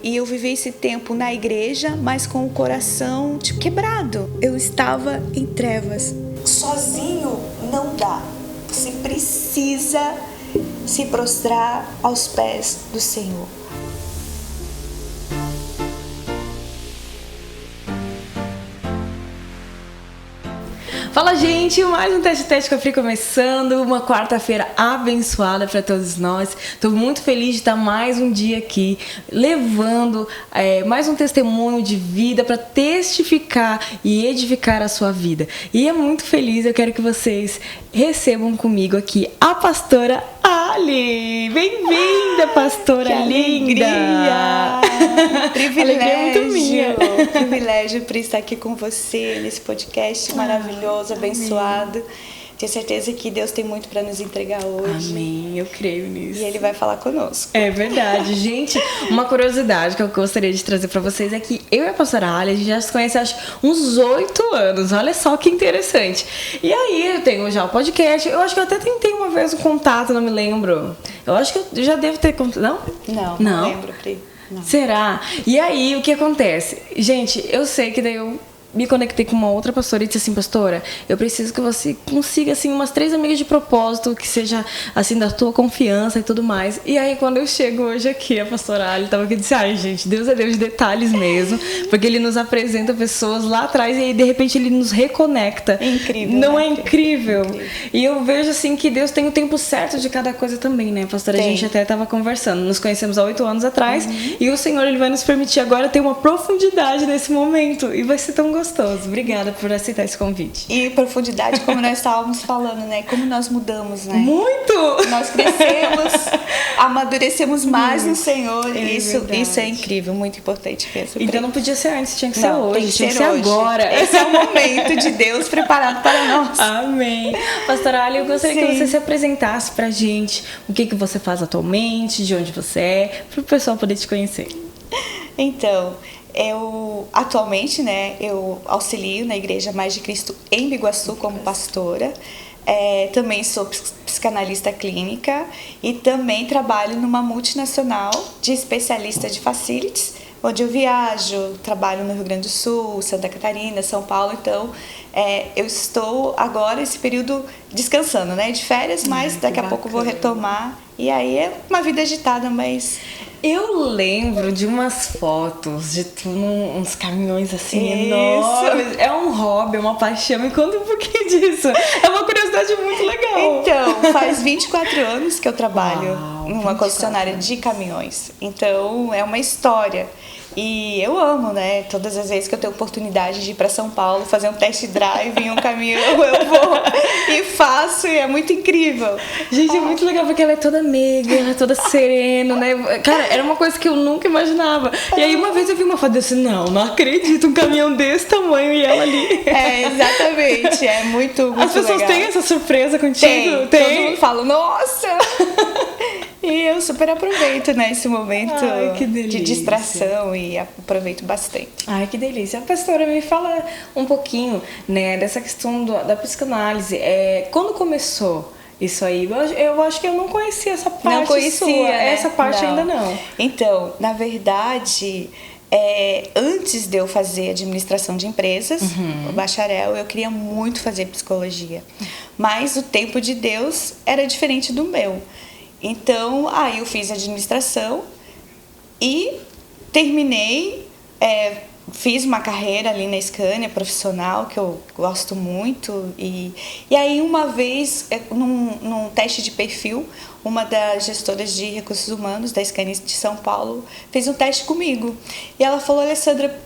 E eu vivi esse tempo na igreja, mas com o coração quebrado. Eu estava em trevas. Sozinho não dá. Você precisa se prostrar aos pés do Senhor. Fala, gente, mais um Teste com a Pri começando, uma quarta-feira abençoada para todos nós. Estou muito feliz de estar mais um dia aqui, levando mais um testemunho de vida para testificar e edificar a sua vida. E é muito feliz, eu quero que vocês recebam comigo aqui a pastora Ali. Bem-vinda, pastora linda! Privilégio, é muito minha. Privilégio por estar aqui com você nesse podcast maravilhoso, abençoado. Tenho certeza que Deus tem muito para nos entregar hoje. Amém, eu creio nisso. E Ele vai falar conosco. É verdade. Gente, uma curiosidade que eu gostaria de trazer para vocês é que eu e a pastora Ali, a gente já se conhece acho uns 8 anos. Olha só que interessante. E aí eu tenho já o podcast. Eu acho que eu até tentei uma vez o contato, não me lembro. Eu acho que eu já devo ter contato. Não lembro, Pri. Não. Será? E aí, o que acontece? Gente, eu sei que daí eu me conectei com uma outra pastora e disse assim: pastora, eu preciso que você consiga, assim, umas 3 amigas de propósito, que seja, assim, da tua confiança e tudo mais. E aí, quando eu chego hoje aqui, a pastora Ali tava aqui e disse: ai, gente, Deus é Deus de detalhes mesmo, porque Ele nos apresenta pessoas lá atrás e aí, de repente, Ele nos reconecta. É incrível. Não né? é incrível? E eu vejo, assim, que Deus tem o tempo certo de cada coisa também, né, pastora? Tem. A gente até tava conversando, nos conhecemos há 8 anos atrás, e o Senhor, Ele vai nos permitir agora ter uma profundidade nesse momento, e vai ser tão gostoso. Obrigada por aceitar esse convite. E profundidade, como nós estávamos falando, né? Como nós mudamos, né? Muito! Nós crescemos, amadurecemos mais no Senhor. É Isso é incrível, muito importante mesmo. Então não podia ser antes, tinha que ser Não, hoje, tem que tinha que ser ser hoje. agora. Esse é o momento de Deus preparado para nós. Amém. Pastora Ali, eu gostaria que Sim. você se apresentasse pra gente, o que você faz atualmente, de onde você é, para o pessoal poder te conhecer. Então, eu atualmente, né, eu auxilio na Igreja Mais de Cristo em Biguaçu como pastora. Também sou psicanalista clínica e também trabalho numa multinacional de especialista de facilities, onde eu viajo, trabalho no Rio Grande do Sul, Santa Catarina, São Paulo. Então, eu estou agora esse período descansando, né, de férias, mas daqui a pouco vou retomar. E aí é uma vida agitada, mas... Eu lembro de umas fotos de tu uns caminhões assim enormes. É um hobby, é uma paixão. Me conta um pouquinho disso. É uma curiosidade muito legal. Então, faz 24 anos que eu trabalho numa 24 concessionária de caminhões. Então, é uma história. E eu amo, né? Todas as vezes que eu tenho oportunidade de ir para São Paulo, fazer um test drive em um caminhão, eu vou e faço, e é muito incrível. Gente, é muito legal porque ela é toda meiga, ela é toda serena, né? Cara, era uma coisa que eu nunca imaginava. E aí uma vez eu vi uma foto desse, não acredito, um caminhão desse tamanho e ela ali. Exatamente, é muito legal. As pessoas têm essa surpresa contigo? Tem. Todo mundo fala, nossa! E eu super aproveito, né, esse momento de distração e aproveito bastante. Ai, que delícia. A pastora, me fala um pouquinho, né, dessa questão da psicanálise. Quando começou isso aí? Eu acho que eu não conhecia essa parte. Não conhecia, sua. né? Essa parte ainda não. Então, na verdade... antes de eu fazer administração de empresas, o bacharel, eu queria muito fazer psicologia, mas o tempo de Deus era diferente do meu. Então, aí eu fiz administração e terminei, fiz uma carreira ali na Scania profissional, que eu gosto muito, e aí uma vez, num teste de perfil, uma das gestoras de recursos humanos da Scania de São Paulo fez um teste comigo, e ela falou: Alessandra,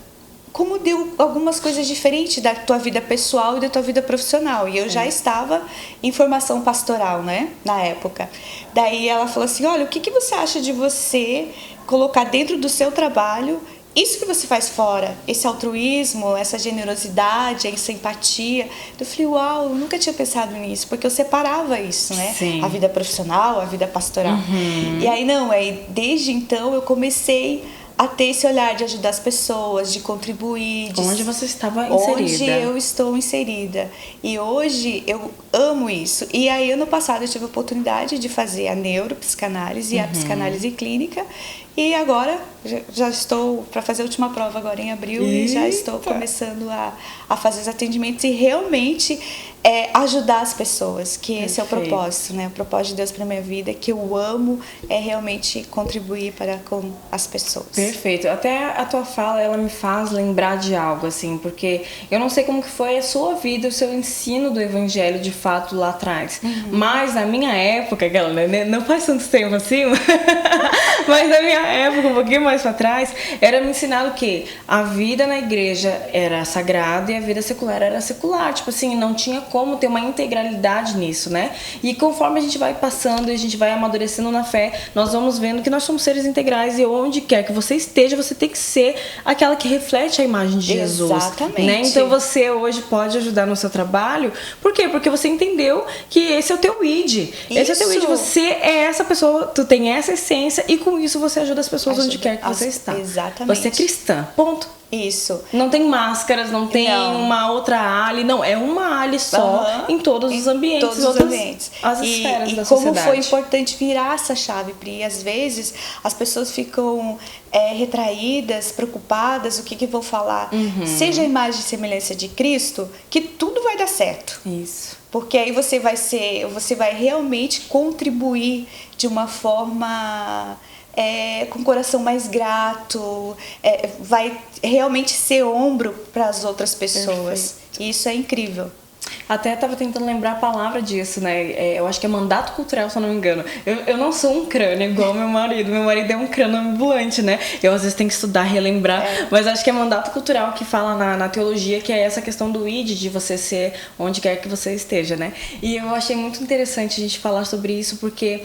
como deu algumas coisas diferentes da tua vida pessoal e da tua vida profissional. E eu já estava em formação pastoral, né, na época. Daí ela falou assim: olha, o que você acha de você colocar dentro do seu trabalho isso que você faz fora, esse altruísmo, essa generosidade, essa empatia? Eu falei: uau, eu nunca tinha pensado nisso, porque eu separava isso, né? Sim. A vida profissional, a vida pastoral. E aí desde então eu comecei a ter esse olhar de ajudar as pessoas, de contribuir. Onde você estava inserida. Onde eu estou inserida. E hoje eu amo isso. E aí, ano passado, eu tive a oportunidade de fazer a neuropsicanálise e a psicanálise clínica. E agora já estou para fazer a última prova agora em abril. Eita. E já estou começando a fazer os atendimentos e realmente ajudar as pessoas, que esse é o propósito, né? O propósito de Deus para minha vida, que eu amo, é realmente contribuir com as pessoas. Perfeito. Até a tua fala, ela me faz lembrar de algo, assim, porque eu não sei como que foi a sua vida, o seu ensino do evangelho, de fato, lá atrás. Mas na minha época, não faz tanto tempo assim, mas na minha época, um pouquinho mais para trás, era me ensinado que a vida na igreja era sagrada e a vida secular era secular. Tipo assim, não tinha como ter uma integralidade nisso, né? E conforme a gente vai passando e a gente vai amadurecendo na fé, nós vamos vendo que nós somos seres integrais e onde quer que você esteja, você tem que ser aquela que reflete a imagem de Jesus. Exatamente. Né? Então você hoje pode ajudar no seu trabalho. Por quê? Porque você entendeu que esse é o teu id. Esse é o teu id. Você é essa pessoa, tu tem essa essência e com isso você ajuda as pessoas onde quer que você está. Exatamente. Você é cristã. Ponto. Isso. Não tem máscaras, não tem uma outra ali, não. É uma ali só em todos os ambientes. Todos os ambientes. As esferas da sociedade. E como foi importante virar essa chave, Pri. Às vezes as pessoas ficam retraídas, preocupadas, o que vão falar. Seja a imagem e semelhança de Cristo, que tudo vai dar certo. Isso. Porque aí você vai realmente contribuir de uma forma... com o coração mais grato, vai realmente ser ombro para as outras pessoas. Perfeito. E isso é incrível. Até estava tentando lembrar a palavra disso, né? Eu acho que é mandato cultural, se eu não me engano. Eu não sou um crânio igual meu marido. Meu marido é um crânio ambulante, né? Eu às vezes tenho que estudar, relembrar. Mas acho que é mandato cultural que fala na teologia, que é essa questão do id, de você ser onde quer que você esteja, né? E eu achei muito interessante a gente falar sobre isso, porque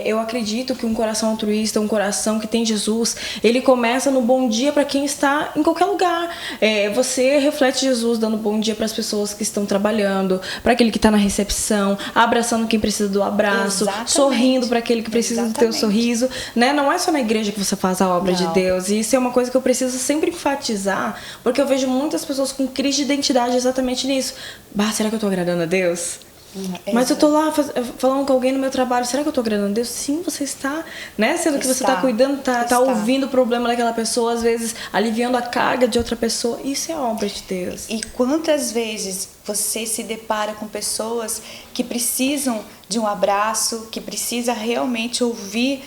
eu acredito que um coração altruísta, um coração que tem Jesus, ele começa no bom dia para quem está em qualquer lugar. Você reflete Jesus dando bom dia para as pessoas que estão trabalhando, para aquele que está na recepção, abraçando quem precisa do abraço, exatamente, sorrindo para aquele que precisa exatamente, do teu sorriso, né? Não é só na igreja que você faz a obra de Deus, e isso é uma coisa que eu preciso sempre enfatizar, porque eu vejo muitas pessoas com crise de identidade exatamente nisso. Será que eu estou agradando a Deus? Mas eu tô lá falando com alguém no meu trabalho, será que eu tô agradando a Deus? Sim, você está, né? Sendo que você está cuidando, tá ouvindo o problema daquela pessoa, às vezes aliviando a carga de outra pessoa. Isso é obra de Deus. E quantas vezes você se depara com pessoas que precisam de um abraço, que precisa realmente ouvir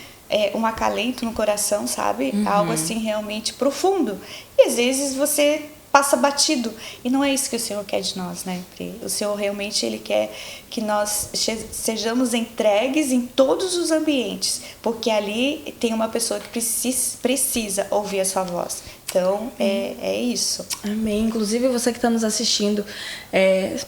um acalento no coração, sabe? Algo assim realmente profundo. E às vezes você passa batido. E não é isso que o Senhor quer de nós, né? O Senhor realmente Ele quer que nós sejamos entregues em todos os ambientes, porque ali tem uma pessoa que precisa ouvir a sua voz. Então, é isso. Amém. Inclusive, você que está nos assistindo,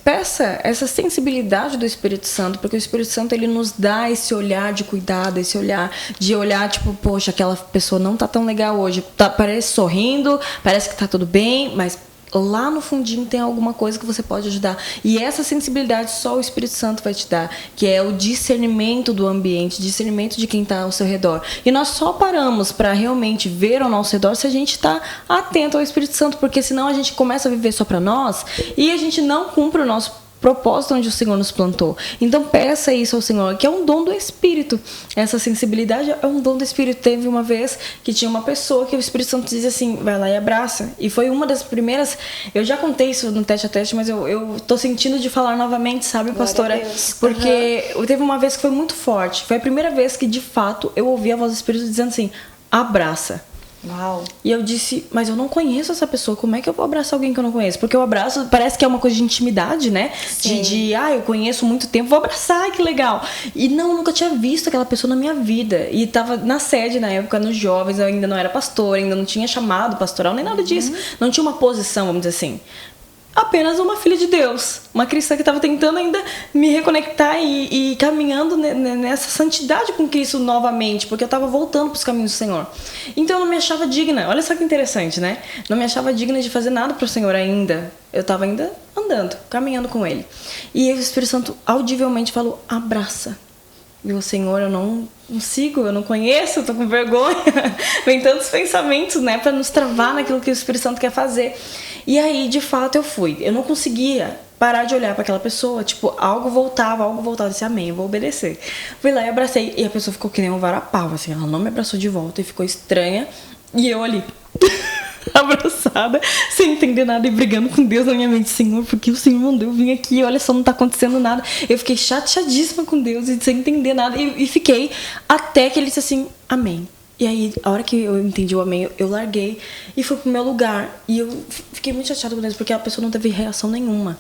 peça essa sensibilidade do Espírito Santo, porque o Espírito Santo, ele nos dá esse olhar de cuidado, esse olhar de olhar, tipo, poxa, aquela pessoa não tá tão legal hoje. Parece sorrindo, parece que tá tudo bem, mas lá no fundinho tem alguma coisa que você pode ajudar. E essa sensibilidade só o Espírito Santo vai te dar, que é o discernimento do ambiente, discernimento de quem está ao seu redor. E nós só paramos para realmente ver ao nosso redor se a gente está atento ao Espírito Santo, porque senão a gente começa a viver só para nós e a gente não cumpre o nosso propósito onde o Senhor nos plantou. Então peça isso ao Senhor, que é um dom do Espírito. Essa sensibilidade é um dom do Espírito. Teve uma vez que tinha uma pessoa que o Espírito Santo dizia assim, vai lá e abraça. E foi uma das primeiras, eu já contei isso no teste a teste, mas eu tô sentindo de falar novamente, sabe, pastora? Porque teve uma vez que foi muito forte. Foi a primeira vez que de fato eu ouvi a voz do Espírito dizendo assim, abraça. Uau. E eu disse, mas eu não conheço essa pessoa, como é que eu vou abraçar alguém que eu não conheço? Porque o abraço parece que é uma coisa de intimidade, né? Eu conheço muito tempo, vou abraçar, que legal. E não, nunca tinha visto aquela pessoa na minha vida. E tava na sede na época, nos jovens, eu ainda não era pastor, ainda não tinha chamado pastoral, nem nada disso. Não tinha uma posição, vamos dizer assim. Apenas uma filha de Deus, uma cristã que estava tentando ainda me reconectar e caminhando nessa santidade com Cristo novamente, porque eu estava voltando para os caminhos do Senhor. Então eu não me achava digna, olha só que interessante, né? Não me achava digna de fazer nada para o Senhor ainda. Eu estava ainda andando, caminhando com Ele. E o Espírito Santo audivelmente falou, abraça. E o Senhor, eu não sigo, eu não conheço, eu tô com vergonha. Vem tantos pensamentos, né, pra nos travar naquilo que o Espírito Santo quer fazer. E aí, de fato, eu fui. Eu não conseguia parar de olhar pra aquela pessoa. Tipo, algo voltava. Eu disse, amém, eu vou obedecer. Fui lá e abracei. E a pessoa ficou que nem um varapau, assim. Ela não me abraçou de volta e ficou estranha. E eu ali... abraçada, sem entender nada e brigando com Deus na minha mente. Senhor, porque o Senhor mandou eu vim aqui, olha só, não tá acontecendo nada. Eu fiquei chateadíssima com Deus e sem entender nada e fiquei até que ele disse assim, amém. E aí, a hora que eu entendi o amém, eu larguei e fui pro meu lugar. E eu fiquei muito chateada com Deus, porque a pessoa não teve reação nenhuma.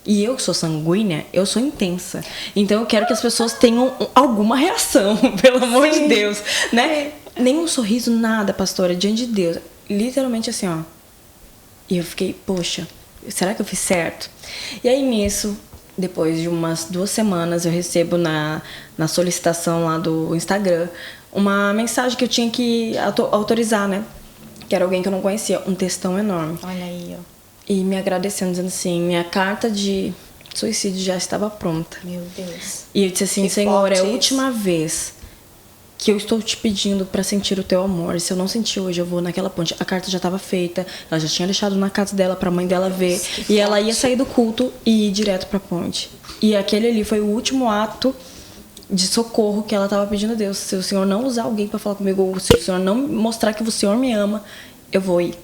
E eu que sou sanguínea, eu sou intensa. Então eu quero que as pessoas tenham alguma reação, pelo amor de Deus, né? Nenhum sorriso, nada, pastora, diante de Deus. Literalmente assim, ó. E eu fiquei, poxa, será que eu fiz certo? E aí nisso, depois de umas 2 semanas, eu recebo na solicitação lá do Instagram uma mensagem que eu tinha que autorizar, né? Que era alguém que eu não conhecia, um textão enorme. Olha aí, ó. E me agradecendo, dizendo assim, minha carta de suicídio já estava pronta. Meu Deus. E eu disse assim, Que Senhor, é a forte última vez que eu estou te pedindo para sentir o teu amor. Se eu não sentir hoje, eu vou naquela ponte. A carta já estava feita, ela já tinha deixado na casa dela para a mãe dela ver. E ela ia sair do culto e ir direto para a ponte. E aquele ali foi o último ato de socorro que ela estava pedindo a Deus. Se o Senhor não usar alguém para falar comigo, ou se o Senhor não mostrar que o Senhor me ama, eu vou ir.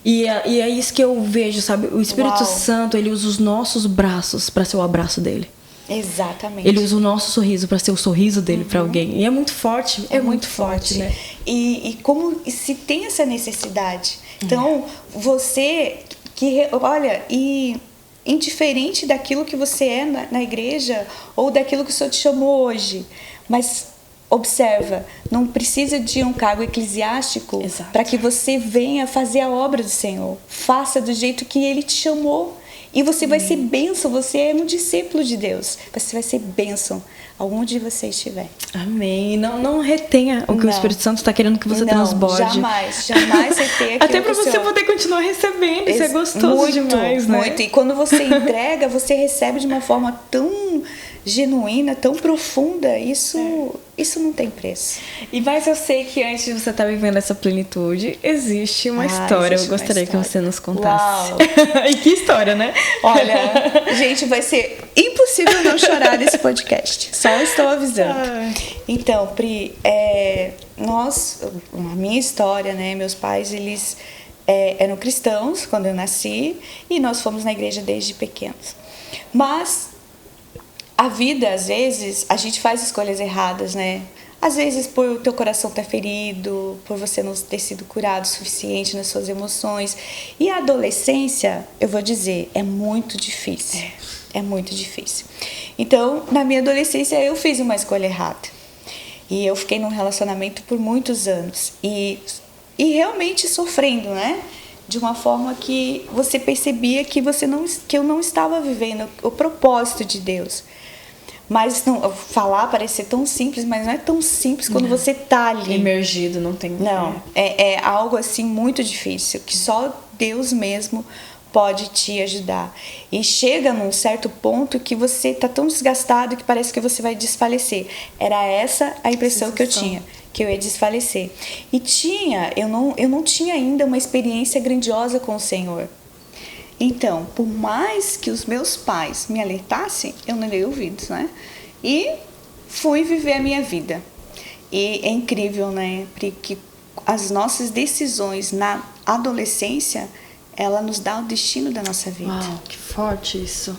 E é isso que eu vejo, sabe? O Espírito Santo, ele usa os nossos braços para ser o abraço dele. Exatamente. Ele usa o nosso sorriso para ser o sorriso dele para alguém. E é muito forte. É muito forte, né? E como se tem essa necessidade. Então, você que... Olha, e indiferente daquilo que você é na igreja ou daquilo que o Senhor te chamou hoje, mas... Observa, não precisa de um cargo eclesiástico para que você venha fazer a obra do Senhor. Faça do jeito que Ele te chamou. E você vai ser bênção, você é um discípulo de Deus. Você vai ser bênção aonde você estiver. Amém. Não retenha o que o Espírito Santo está querendo que você transborde. Jamais retenha aquilo. Até para você poder continuar recebendo. Isso é gostoso muito, demais, né? Muito. E quando você entrega, você recebe de uma forma tão genuína, tão profunda, isso não tem preço. Mas eu sei que antes de você estar vivendo essa plenitude, existe uma história. Eu gostaria que você nos contasse. Uau. E que história, né? Olha, gente, vai ser impossível não chorar nesse podcast. Só estou avisando. Então, Pri, a minha história, né? Meus pais, eles eram cristãos quando eu nasci e nós fomos na igreja desde pequenos. Mas a vida, às vezes, a gente faz escolhas erradas, né? Às vezes por o teu coração estar ferido, por você não ter sido curado o suficiente nas suas emoções. E a adolescência, eu vou dizer, é muito difícil. É muito difícil. Então, na minha adolescência, eu fiz uma escolha errada. E eu fiquei num relacionamento por muitos anos. E realmente sofrendo, né? De uma forma que você percebia que eu não estava vivendo o propósito de Deus. Mas falar parece ser tão simples, mas não é tão simples quando você tá ali. Imergido, não tem... Não, é algo assim muito difícil, que só Deus mesmo pode te ajudar. E chega num certo ponto que você tá tão desgastado que parece que você vai desfalecer. Era essa a impressão que eu tinha, que eu ia desfalecer. E eu não tinha ainda uma experiência grandiosa com o Senhor. Então, por mais que os meus pais me alertassem, eu não dei ouvidos, né? E fui viver a minha vida. E é incrível, né? Porque as nossas decisões na adolescência, ela nos dá o destino da nossa vida. Uau, que forte isso.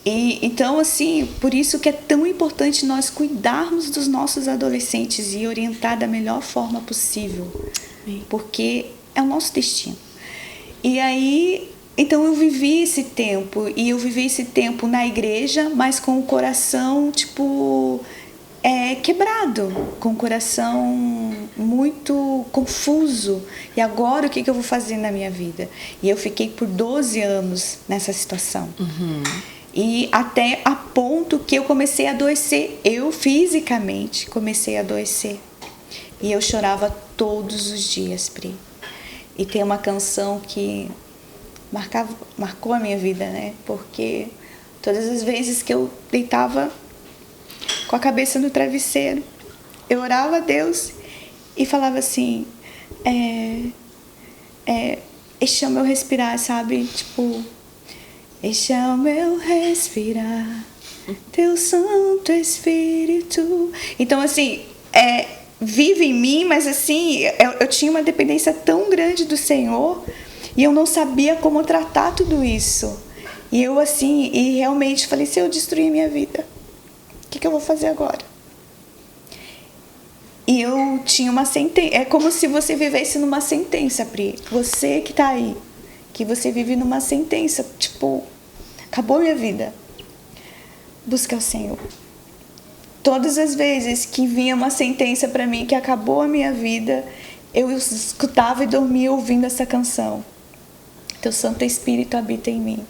E então, assim, por isso que é tão importante nós cuidarmos dos nossos adolescentes e orientar da melhor forma possível. Porque é o nosso destino. E aí... Então eu vivi esse tempo na igreja, mas com o coração quebrado, com o coração muito confuso. E agora o que eu vou fazer na minha vida? E eu fiquei por 12 anos nessa situação. E até a ponto que eu comecei a adoecer. Eu fisicamente comecei a adoecer. E eu chorava todos os dias, Pri. E tem uma canção que marcou a minha vida, né? Porque todas as vezes que eu deitava com a cabeça no travesseiro. Eu orava a Deus e falava assim, este é o meu respirar, sabe? Tipo, este é o meu respirar, teu Santo Espírito. Então, assim, vive em mim, mas assim, eu tinha uma dependência tão grande do Senhor e eu não sabia como tratar tudo isso. E eu, assim, e realmente falei, se eu destruir minha vida, o que eu vou fazer agora? E eu tinha uma sentença. É como se você vivesse numa sentença, Pri. Você que tá aí, que você vive numa sentença. Tipo, acabou minha vida. Busca o Senhor. Todas as vezes que vinha uma sentença para mim que acabou a minha vida, eu escutava e dormia ouvindo essa canção. Teu Santo Espírito habita em mim.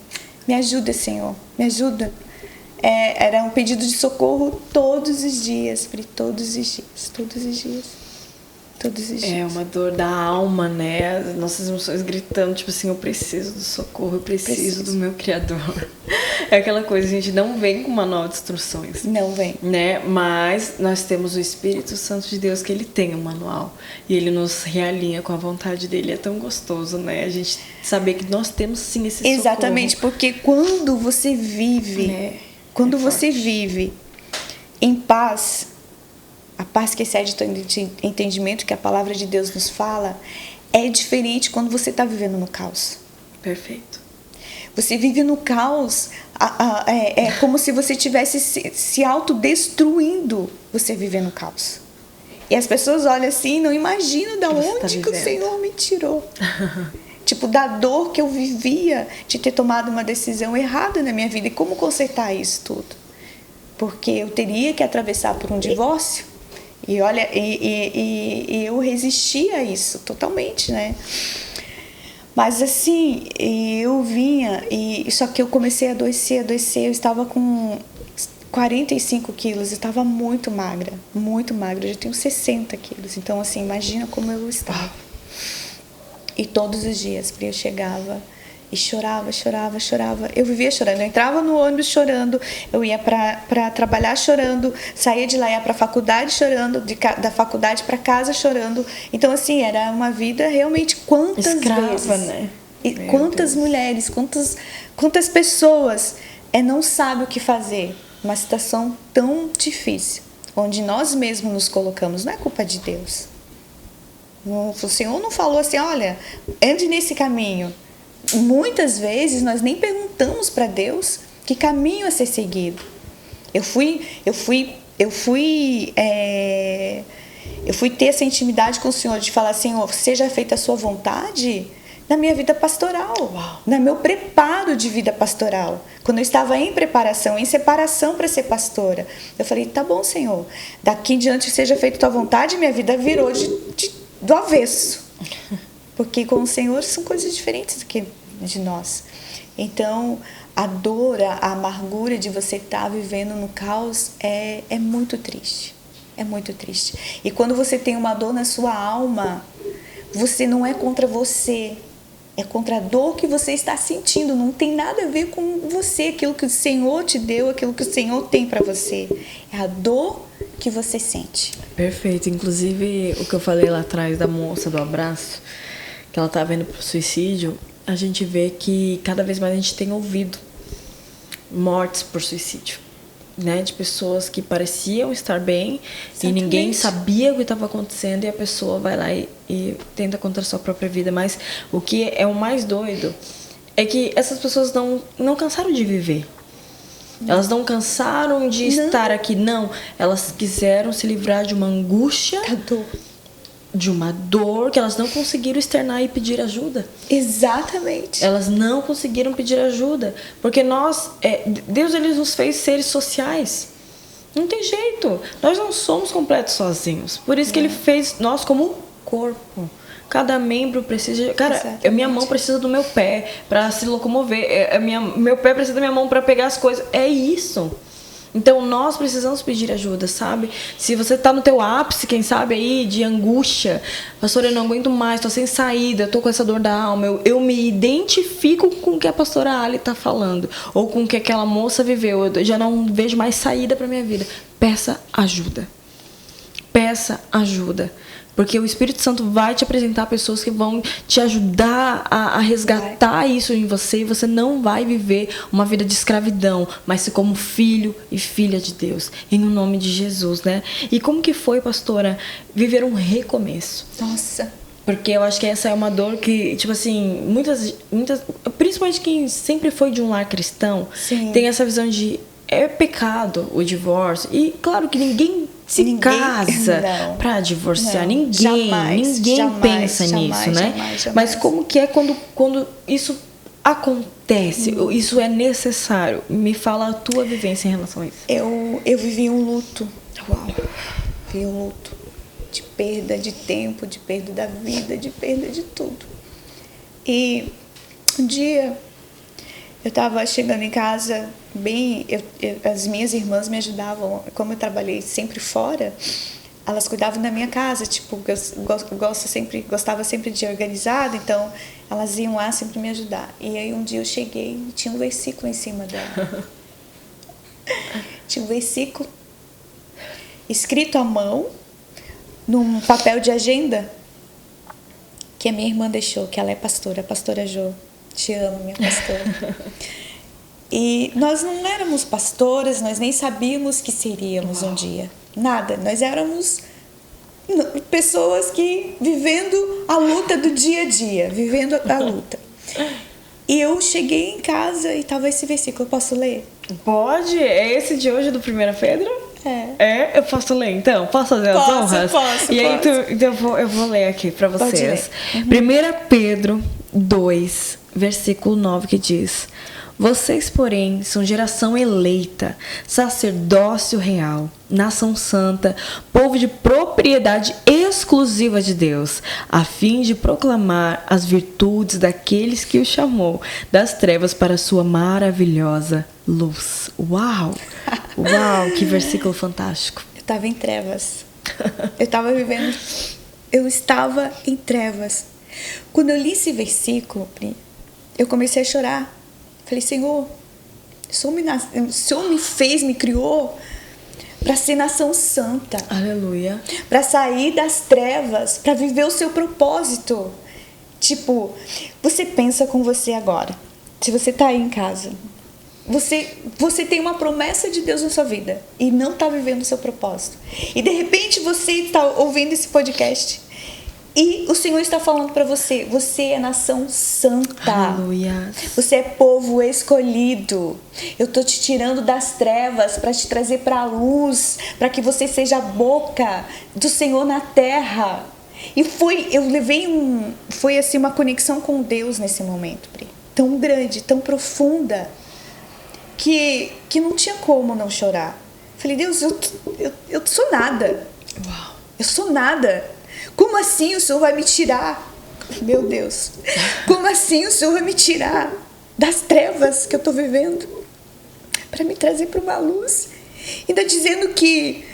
Me ajuda, Senhor. Me ajuda. Era um pedido de socorro todos os dias, Pri, todos os dias, todos os dias, todos os dias. É uma dor da alma, né? As nossas emoções gritando, tipo assim, eu preciso do socorro, eu preciso do meu Criador. É aquela coisa, a gente não vem com manual de instruções. Não vem. Né? Mas nós temos o Espírito Santo de Deus, que ele tem um manual. E ele nos realinha com a vontade dele. É tão gostoso, né? A gente saber que nós temos sim esse socorro. Exatamente, porque quando você vive... Quando você vive em paz, a paz que excede todo entendimento que a palavra de Deus nos fala, é diferente quando você está vivendo no caos. Perfeito. Você vive no caos, é como se você estivesse se autodestruindo, você viver no caos. E as pessoas olham assim e não imaginam de onde que o Senhor me tirou. Tipo, da dor que eu vivia de ter tomado uma decisão errada na minha vida. E como consertar isso tudo? Porque eu teria que atravessar por um divórcio. E olha, e eu resistia a isso totalmente, né? Mas assim, eu vinha, só que eu comecei a adoecer. Eu estava com 45 quilos, eu estava muito magra. Eu já tenho 60 quilos. Então, assim, imagina como eu estava. E todos os dias, eu chegava e chorava. Eu vivia chorando. Eu entrava no ônibus chorando, eu ia para trabalhar chorando, saía de lá, ia para a faculdade chorando, da faculdade para casa chorando. Então, assim, era uma vida realmente quantas escrava, vezes, né? E quantas mulheres, quantas pessoas não sabem o que fazer. Uma situação tão difícil, onde nós mesmos nos colocamos. Não é culpa de Deus. O Senhor não falou assim, olha, ande nesse caminho. Muitas vezes nós nem perguntamos para Deus que caminho a ser seguido. Eu fui ter essa intimidade com o Senhor de falar, Senhor, seja feita a sua vontade na minha vida pastoral, no meu preparo de vida pastoral. Quando eu estava em preparação, em separação para ser pastora, eu falei, tá bom, Senhor, daqui em diante seja feita a tua vontade, minha vida virou do avesso. Porque com o Senhor são coisas diferentes do que de nós. Então, a dor, a amargura de você estar vivendo no caos é muito triste. É muito triste. E quando você tem uma dor na sua alma, você não é contra você. É contra a dor que você está sentindo. Não tem nada a ver com você. Aquilo que o Senhor te deu, aquilo que o Senhor tem para você. É a dor que você sente. Perfeito. Inclusive, o que eu falei lá atrás da moça do abraço, que ela estava indo pro suicídio, a gente vê que cada vez mais a gente tem ouvido mortes por suicídio, né? De pessoas que pareciam estar bem. Exatamente. E ninguém sabia o que estava acontecendo e a pessoa vai lá e tenta contra a sua própria vida. Mas o que é o mais doido é que essas pessoas não cansaram de viver. Elas não cansaram de estar aqui, não. Elas quiseram se livrar de uma angústia, de uma dor que elas não conseguiram externar e pedir ajuda. Exatamente. Elas não conseguiram pedir ajuda. Porque Deus ele nos fez seres sociais. Não tem jeito. Nós não somos completos sozinhos. Por isso que ele fez nós como corpo. Cada membro precisa... Cara, a minha mão precisa do meu pé para se locomover. Meu pé precisa da minha mão para pegar as coisas. É isso. Então nós precisamos pedir ajuda, sabe? Se você tá no teu ápice, quem sabe aí, de angústia, pastora, eu não aguento mais, tô sem saída, tô com essa dor da alma, eu me identifico com o que a pastora Ali tá falando, ou com o que aquela moça viveu, eu já não vejo mais saída pra minha vida. Peça ajuda. Peça ajuda. Porque o Espírito Santo vai te apresentar pessoas que vão te ajudar a resgatar isso em você. E você não vai viver uma vida de escravidão, mas como filho e filha de Deus. Em nome de Jesus, né? E como que foi, pastora, viver um recomeço? Nossa. Porque eu acho que essa é uma dor que, tipo assim, muitas principalmente quem sempre foi de um lar cristão, Sim. tem essa visão de é pecado o divórcio. E claro que ninguém casa pra divorciar. Não, Ninguém pensa nisso, né? Jamais. Mas como que é quando isso acontece? Isso é necessário? Me fala a tua vivência em relação a isso. Eu vivi um luto. Uau. Vivi um luto de perda de tempo, de perda da vida, de perda de tudo. E um dia eu estava chegando em casa as minhas irmãs me ajudavam, como eu trabalhei sempre fora, elas cuidavam da minha casa, tipo, eu gostava sempre de organizado, então elas iam lá sempre me ajudar. E aí um dia eu cheguei e tinha um versículo em cima dela. Tinha um versículo escrito à mão num papel de agenda que a minha irmã deixou, que ela é pastora, a pastora Jo. Te amo, minha pastora. E nós não éramos pastoras, nós nem sabíamos que seríamos um dia. Nada. Nós éramos pessoas que vivendo a luta do dia a dia, vivendo a luta. E eu cheguei em casa e tava esse versículo. Eu posso ler? Pode? É esse de hoje do 1 Pedro? É? Eu posso ler então? Posso fazer as honras? Posso. E aí então eu vou ler aqui pra vocês. 1 Pedro 2, versículo 9, que diz: vocês, porém, são geração eleita, sacerdócio real, nação santa, povo de propriedade exclusiva de Deus, a fim de proclamar as virtudes daqueles que o chamou das trevas para a sua maravilhosa luz. Uau! Uau, que versículo fantástico. Eu estava em trevas. Eu estava em trevas. Quando eu li esse versículo, eu comecei a chorar. Falei, Senhor, o Senhor me criou para ser nação santa. Aleluia. Para sair das trevas, para viver o seu propósito. Tipo, você pensa com você agora. Se você tá aí em casa, você tem uma promessa de Deus na sua vida e não tá vivendo o seu propósito. E de repente você está ouvindo esse podcast e o Senhor está falando para você, você é nação santa. Aleluia. Você é povo escolhido. Eu tô te tirando das trevas para te trazer para a luz, para que você seja a boca do Senhor na terra. E foi assim uma conexão com Deus nesse momento, Pri, tão grande, tão profunda, que não tinha como não chorar. Falei, Deus, eu sou nada. Uau. Eu sou nada. Como assim o Senhor vai me tirar? Meu Deus. Como assim o Senhor vai me tirar das trevas que eu estou vivendo para me trazer para uma luz? Ainda dizendo que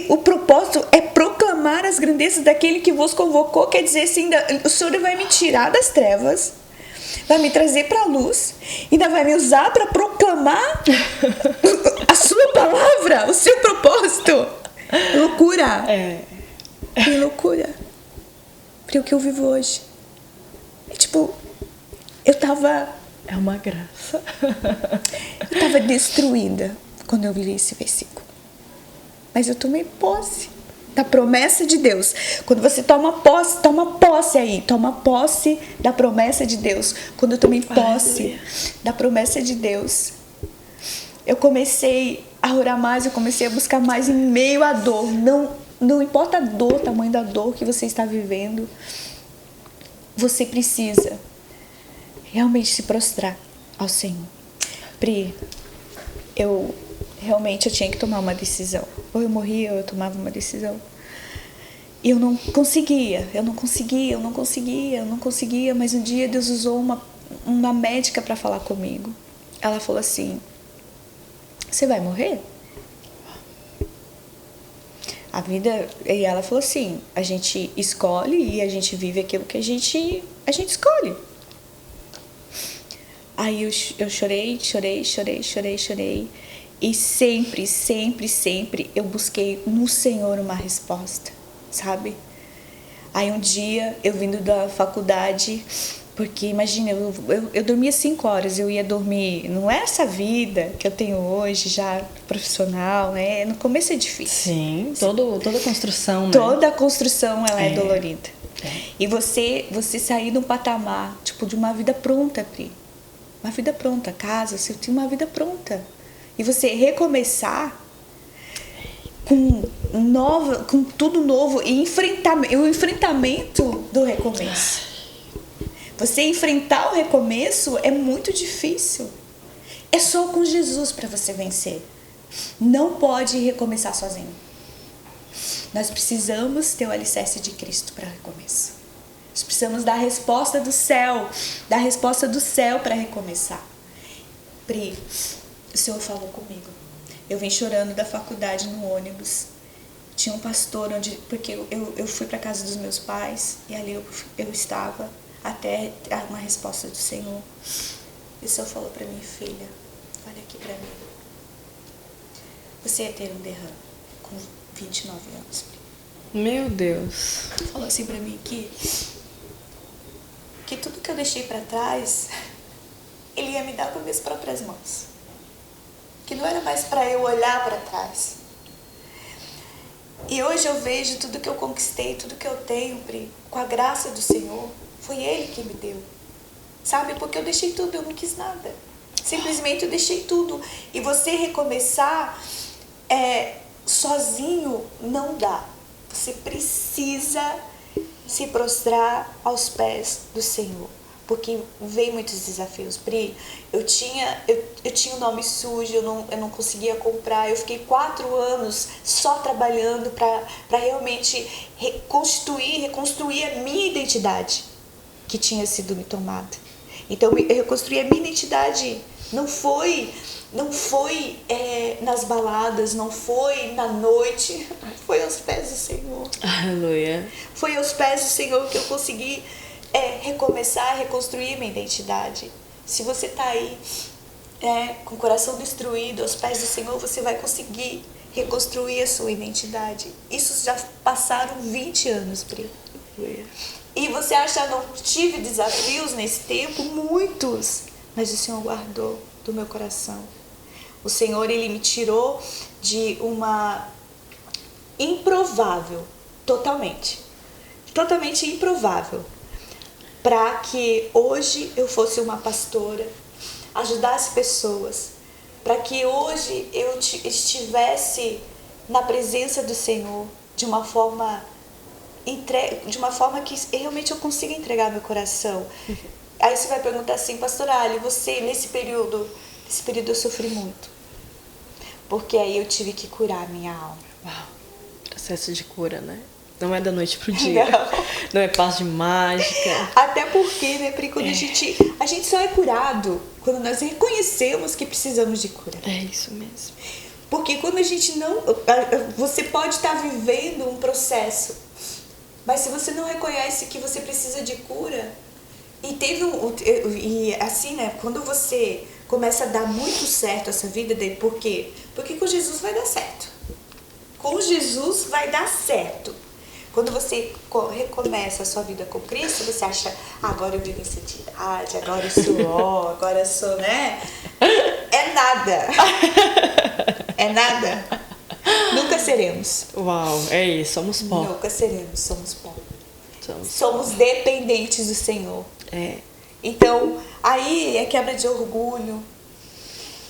o propósito é proclamar as grandezas daquele que vos convocou. Quer dizer assim, o Senhor vai me tirar das trevas, vai me trazer para a luz, ainda vai me usar para proclamar a sua palavra, o seu propósito. Loucura. Que loucura. Porque o que eu vivo hoje. E, tipo, eu tava... É uma graça. Eu tava destruída quando eu li esse versículo. Mas eu tomei posse da promessa de Deus. Quando você toma posse aí. Toma posse da promessa de Deus. Quando eu tomei posse da promessa de Deus, eu comecei a orar mais, eu comecei a buscar mais em meio à dor. Não importa a dor, o tamanho da dor que você está vivendo, você precisa realmente se prostrar ao Senhor. Pri, eu tinha que tomar uma decisão. Ou eu morria ou eu tomava uma decisão. E eu não conseguia, mas um dia Deus usou uma médica para falar comigo. Ela falou assim, você vai morrer. A vida, e ela falou assim, a gente escolhe e a gente vive aquilo que a gente escolhe. Aí eu chorei. E sempre eu busquei no Senhor uma resposta, sabe? Aí um dia, eu vindo da faculdade, porque imagina, eu dormia 5 horas, eu ia dormir, não é essa vida que eu tenho hoje, já profissional, né? No começo é difícil. Sim, toda construção, né? Toda a construção, ela é dolorida. E você sair de um patamar, tipo, de uma vida pronta, Pri. Uma vida pronta, casa, você tinha uma vida pronta. E você recomeçar com tudo novo e o enfrentamento do recomeço. Você enfrentar o recomeço é muito difícil. É só com Jesus para você vencer. Não pode recomeçar sozinho. Nós precisamos ter o alicerce de Cristo para recomeço. Nós precisamos da resposta do céu para recomeçar. Pri, o Senhor falou comigo. Eu vim chorando da faculdade no ônibus. Tinha um pastor porque eu fui para casa dos meus pais e ali eu estava até uma resposta do Senhor. E o Senhor falou para mim, filha, olha aqui para mim. Você ia ter um derrame com 29 anos. Meu Deus. Ele falou assim para mim que tudo que eu deixei para trás, Ele ia me dar com minhas próprias mãos. Que não era mais para eu olhar para trás. E hoje eu vejo tudo que eu conquistei, tudo que eu tenho, Pri, com a graça do Senhor. Foi Ele que me deu. Sabe? Porque eu deixei tudo, eu não quis nada. Simplesmente eu deixei tudo. E você recomeçar sozinho não dá. Você precisa se prostrar aos pés do Senhor. Porque vem muitos desafios. Pri, eu tinha um nome sujo, eu não conseguia comprar. Eu fiquei 4 anos só trabalhando para realmente reconstruir a minha identidade que tinha sido me tomada. Então eu reconstruí a minha identidade. Não foi nas baladas, não foi na noite, foi aos pés do Senhor. Aleluia. Foi aos pés do Senhor que eu consegui recomeçar, reconstruir minha identidade. Se você está aí com o coração destruído, aos pés do Senhor, você vai conseguir reconstruir a sua identidade. Isso já passaram 20 anos, Pri. E você acha, não tive desafios nesse tempo? Muitos. Mas o Senhor guardou do meu coração. O Senhor, Ele me tirou de uma improvável, totalmente improvável, para que hoje eu fosse uma pastora, ajudasse pessoas, para que hoje eu estivesse na presença do Senhor de uma forma que realmente eu consiga entregar meu coração. Aí você vai perguntar assim, pastor Ali, você nesse período eu sofri muito, porque aí eu tive que curar a minha alma. Uau, processo de cura, né? Não é da noite pro dia. Não é passe de mágica. Até porque, né, Pri, quando a gente só é curado quando nós reconhecemos que precisamos de cura. É isso mesmo. Porque quando a gente não... Você pode estar vivendo um processo, mas se você não reconhece que você precisa de cura, e assim, né, quando você começa a dar muito certo essa vida dele, por quê? Porque com Jesus vai dar certo. Com Jesus vai dar certo. Quando você recomeça a sua vida com Cristo, você acha, agora eu vivo em santidade, agora eu sou agora eu sou, né? É nada. É nada. Nunca seremos. Uau, é isso, somos pó. Nunca seremos, somos pó. Somos dependentes do Senhor. Então, aí é quebra de orgulho.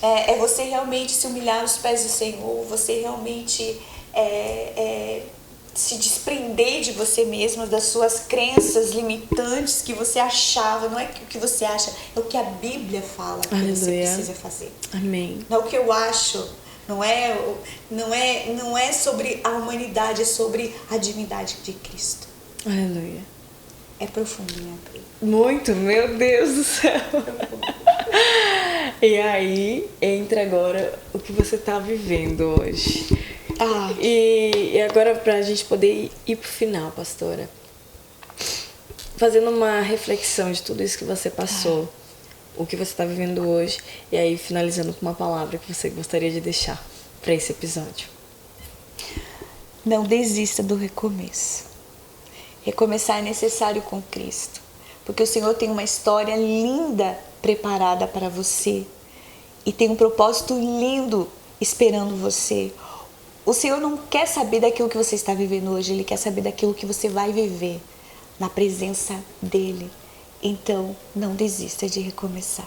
É você realmente se humilhar aos pés do Senhor, você realmente se desprender de você mesmo, das suas crenças limitantes que você achava. Não é o que você acha, é o que a Bíblia fala que você precisa fazer. Amém. Não é o que eu acho, não é sobre a humanidade, é sobre a divindade de Cristo. Aleluia. É profundo, né? Muito, meu Deus do céu. E aí entra agora o que você tá vivendo hoje. E agora pra gente poder ir pro final, pastora. Fazendo uma reflexão de tudo isso que você passou, o que você tá vivendo hoje, e aí finalizando com uma palavra que você gostaria de deixar pra esse episódio. Não desista do recomeço. Recomeçar é necessário com Cristo, porque o Senhor tem uma história linda preparada para você e tem um propósito lindo esperando você. O Senhor não quer saber daquilo que você está vivendo hoje, Ele quer saber daquilo que você vai viver na presença dEle. Então, não desista de recomeçar.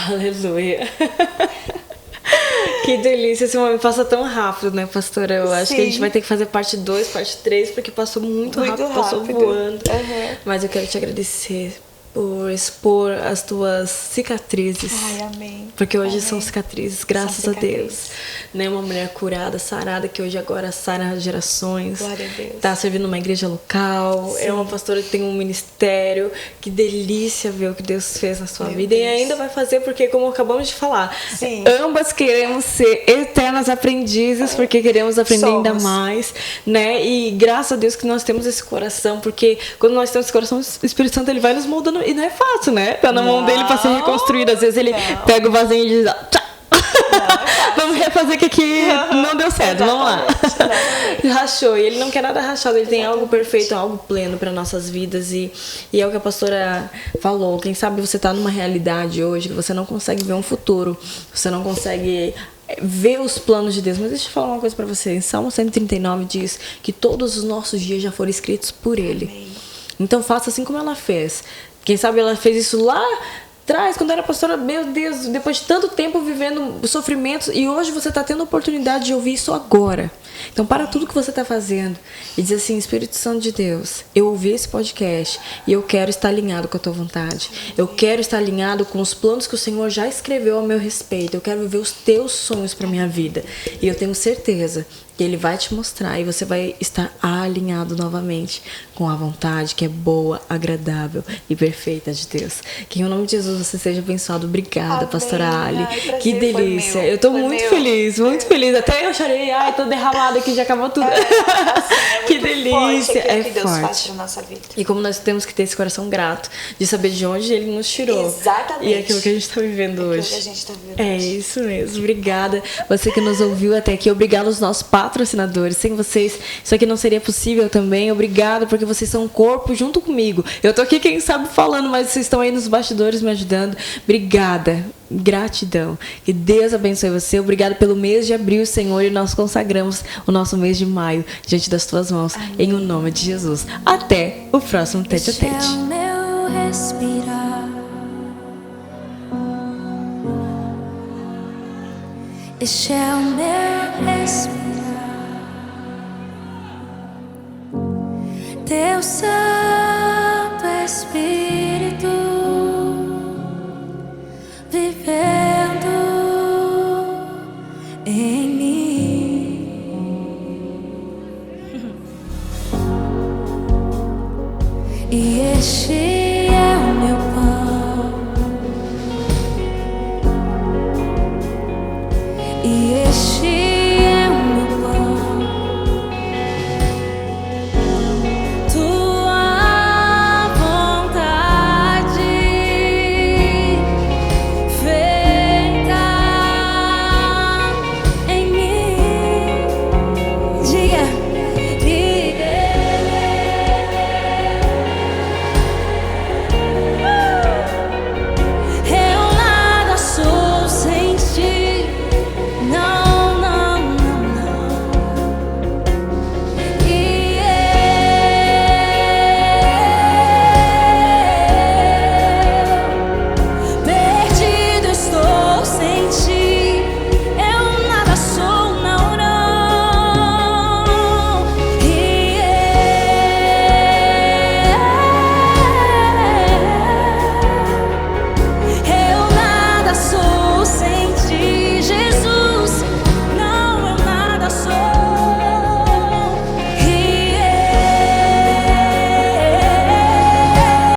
Aleluia! Que delícia, esse momento passa tão rápido, né, pastora? Eu acho que a gente vai ter que fazer parte 2, parte 3, porque passou muito rápido, passou voando. Mas eu quero te agradecer por expor as tuas cicatrizes. Ai, amém. Porque hoje amém. São cicatrizes, graças a Deus. Né? Uma mulher curada, sarada, que hoje agora sara gerações. Glória a Deus. Tá servindo numa igreja local. Sim. É uma pastora que tem um ministério. Que delícia ver o que Deus fez na sua vida. Deus. E ainda vai fazer, porque como acabamos de falar, Sim. ambas queremos ser eternas aprendizes, porque queremos aprender ainda mais. Né? E graças a Deus que nós temos esse coração, porque quando nós temos esse coração, o Espírito Santo ele vai nos moldando. E não é fácil, né? Tá na mão dele pra ser reconstruído. Às vezes ele pega o vasinho e diz: vamos refazer que aqui não deu certo, vamos lá. Rachou. E ele não quer nada rachado, ele tem algo perfeito, algo pleno para nossas vidas. E é o que a pastora falou. Quem sabe você tá numa realidade hoje que você não consegue ver um futuro, você não consegue ver os planos de Deus. Mas deixa eu falar uma coisa para você. Em Salmo 139 diz que todos os nossos dias já foram escritos por Ele. Amém. Então faça assim como ela fez. Quem sabe ela fez isso lá atrás, quando era pastora, meu Deus, depois de tanto tempo vivendo sofrimentos, e hoje você está tendo a oportunidade de ouvir isso agora. Então para tudo que você está fazendo e diz assim: Espírito Santo de Deus, eu ouvi esse podcast e eu quero estar alinhado com a tua vontade. Eu quero estar alinhado com os planos que o Senhor já escreveu ao meu respeito. Eu quero viver os teus sonhos para minha vida. E eu tenho certeza que Ele vai te mostrar e você vai estar alinhado novamente com a vontade que é boa, agradável e perfeita de Deus. Que em nome de Jesus você seja abençoado. Obrigada, amém, pastora Ali. Ai, que delícia. Eu tô muito feliz, muito feliz. Até eu chorei, ai, tô derramada aqui, já acabou tudo. Que delícia. É que Deus faz pra nossa vida. E como nós temos que ter esse coração grato de saber de onde Ele nos tirou. Exatamente. E aquilo que a gente tá vivendo hoje. Que a gente tá vivendo hoje. Isso mesmo. Obrigada. Você que nos ouviu até aqui. Obrigada aos nossos patrocinadores. Sem vocês, isso aqui não seria possível também. Obrigada, porque vocês são um corpo junto comigo. Eu tô aqui, quem sabe, falando, mas vocês estão aí nos bastidores me ajudando. Obrigada. Gratidão. Que Deus abençoe você. Obrigado pelo mês de abril, Senhor, e nós consagramos o nosso mês de maio diante das tuas mãos. Amém. Em o nome de Jesus. Até o próximo Tete a Tete. Este é o meu respirar. Este é o meu respirar. Deus